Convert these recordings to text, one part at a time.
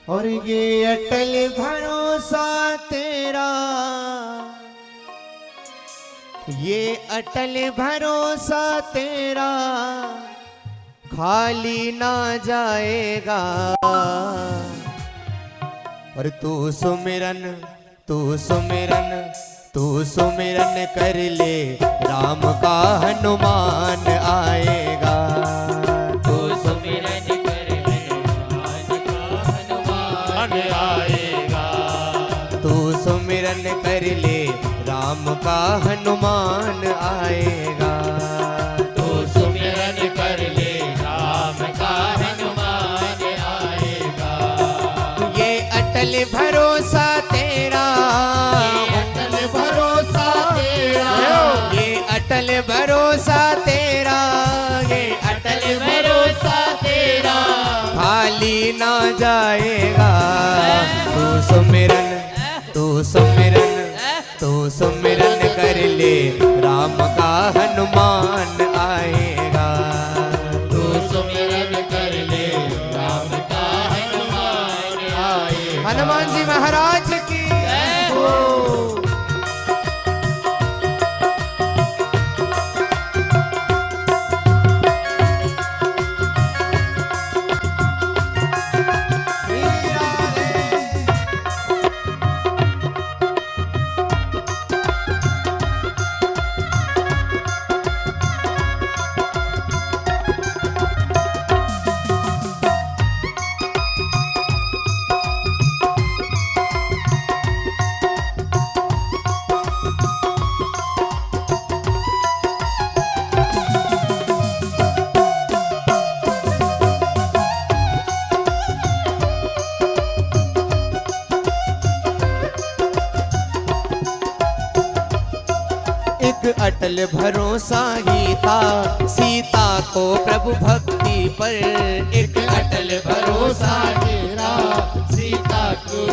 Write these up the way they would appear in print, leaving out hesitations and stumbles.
और ये अटल भरोसा तेरा, ये अटल भरोसा तेरा खाली ना जाएगा। और तू सुमिरन तू सुमिरन तू सुमिरन कर ले, राम का हनुमान आएगा। तू सुमिरन कर ले, राम का हनुमान आएगा। तू सुमिरन कर ले, राम का हनुमान आएगा। तू सुमिरन कर ले, राम का हनुमान आएगा। ये अटल भरोसा तेरा, अटल भरोसा तेरा, ये अटल भरोसा तेरा, ये अटल भरोसा तेरा खाली ना जाएगा। तू सुमिरन तू सुमिरन तू सुमिरन कर ले, राम का हनुमान आएगा। तू सुमिरन कर ले, राम का हनुमान आएगा। हनुमान जी महाराज की हो। एक अटल भरोसा ही था सीता को प्रभु भक्ति पर। एक अटल भरोसा तेरा सीता को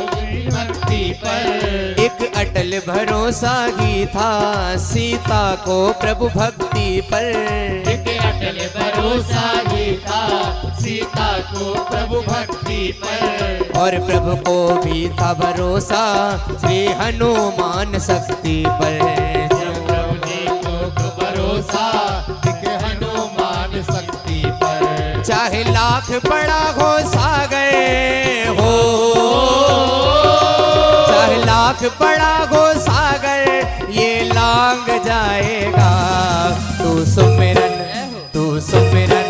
भक्ति पर। एक अटल भरोसा ही था सीता को प्रभु भक्ति पर। एक अटल भरोसा ही था सीता को प्रभु भक्ति पर। और प्रभु को भी था भरोसा श्री हनुमान शक्ति पर। भरोसा एक हनुमान शक्ति पर। चाहे लाख बड़ा हो सागर हो, चाहे लाख बड़ा हो सागर, ये लांग जाएगा। तू सुमिरन तू सुमिरन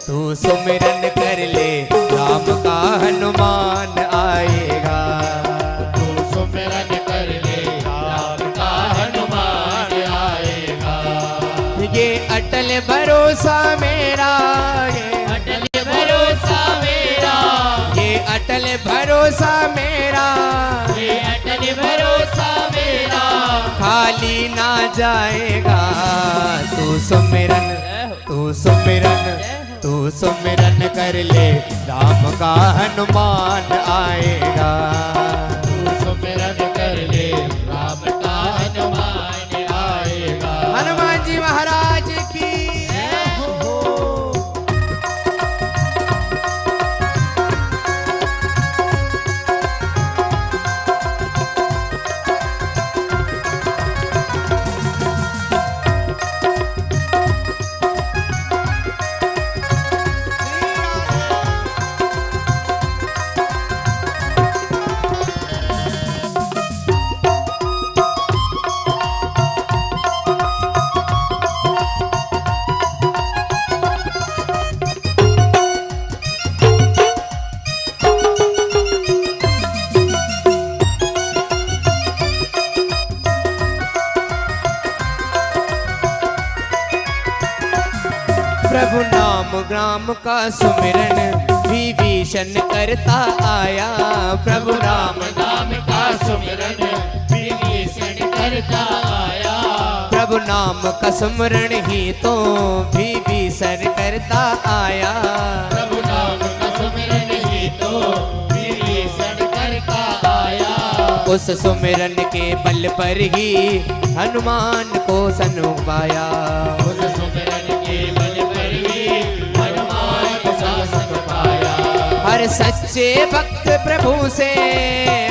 तू सुमिरन कर ले, राम का हनुमान आएगा। तू सुमिरन कर ले, राम का हनुमान आएगा। ये अटल भरोसा मेरा, ये अटल भरोसा मेरा, ये अटल भरोसा मेरा, ये अटल भरोसा मेरा खाली ना जाएगा। तू सुमिरन तू सुमिरन तू सुमिरन कर ले, राम का हनुमान आएगा। तू सुमिरन कर ले, राम का हनुमान आएगा। हनुमान जी महाराज की हो। प्रभु नाम ग्राम का सुमिरन विभीषण करता आया। प्रभु नाम नाम का सुमिरन विभीषण करता आया। प्रभु नाम का सुमिरन ही तो विभीषण करता आया। प्रभु नाम का सुमिरन ही तो विभीषण करता आया। उस सुमिरन के बल पर ही हनुमान को सन पाया। उस सुमिरन के बल पर ही हनुमान को शासन पाया। हर और सच्चे भक्त प्रभु से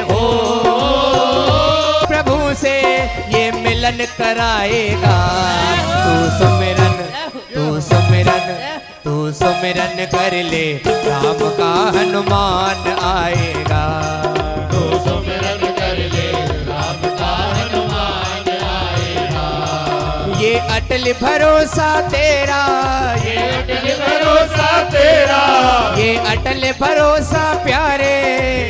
हो, प्रभु से ये मिलन कराएगा। तू सुमिरन, तू सुमिरन, तू सुमिरन कर ले, राम का हनुमान आएगा। तू सुमिरन कर ले, राम का हनुमान आएगा। ये अटल भरोसा तेरा, ये अटल भरोसा तेरा, ये अटल भरोसा प्यारे,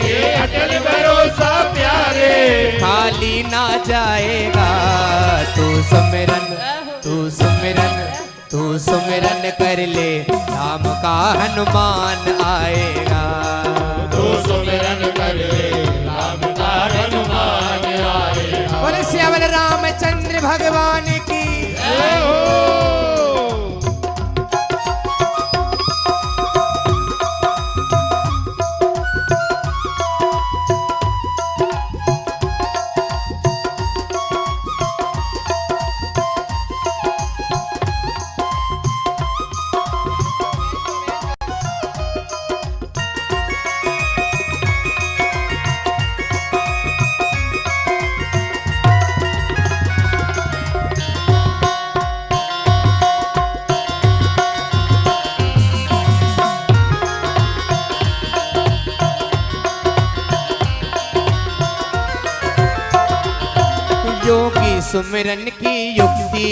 ये अटल भरोसा प्यारे, खाली ना जाएगा। तू सुमिरन, तू सुमिरन, तू सुमिरन कर ले, राम का हनुमान आएगा। तू सुमिरन कर ले, राम का हनुमान आएगा। बोले श्यामल रामचंद्र भगवान की। जय हो। योगी सुमिरन की युक्ति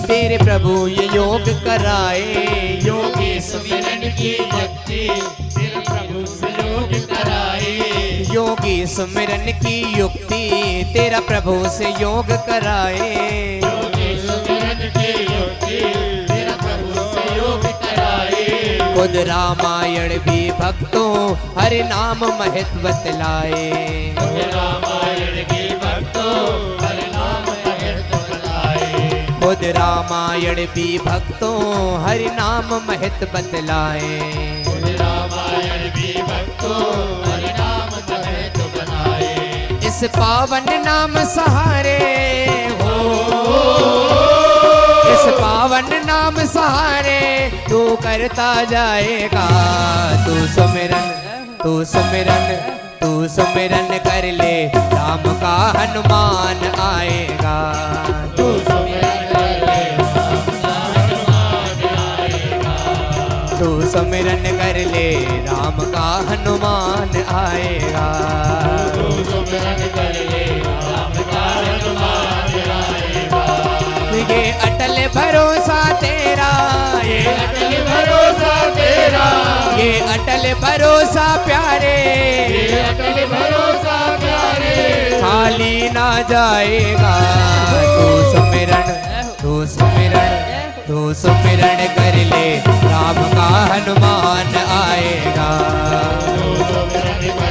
तेरे प्रभु ये योग कराए। योगी सुमिरन की युक्ति तेरे प्रभु से योग कराए। योगी सुमिरन की युक्ति तेरा प्रभु से योग कराए। योगी सुमिरन की युक्ति तेरा प्रभु से योग कराए। खुद रामायण भी भक्तों हरि नाम महत्व बतलाए। खुद रामायण के भक्तों हरि नाम महत्व बतलाए। खुद रामायण भी भक्तों हरि नाम महत्व बतलाए। खुद रामायण भी भक्तों हरि नाम महत्व बनाए। इस पावन नाम सहारे हो, इस पावन नाम सहारे तू करता जाएगा। तू सुमिरन, तू सुमिरन, तू सुमिरन कर ले, राम का हनुमान आएगा। तू सुमिरन कर ले, राम का हनुमान आएगा। तू सुमिरन कर ले, राम का हनुमान आएगा। तू सुमिरन कर ले, राम का हनुमान आएगा। ये अटल भरोसा तेरा, ये अटल भरोसा तेरा, ये अटल भरोसा प्यारे, ये अटल भरोसा प्यारे, खाली ना जाएगा। तू सुमिरन, तू सुमिरन, तू सुमिरन कर ले, राम का हनुमान आएगा। तू सुमिरन कर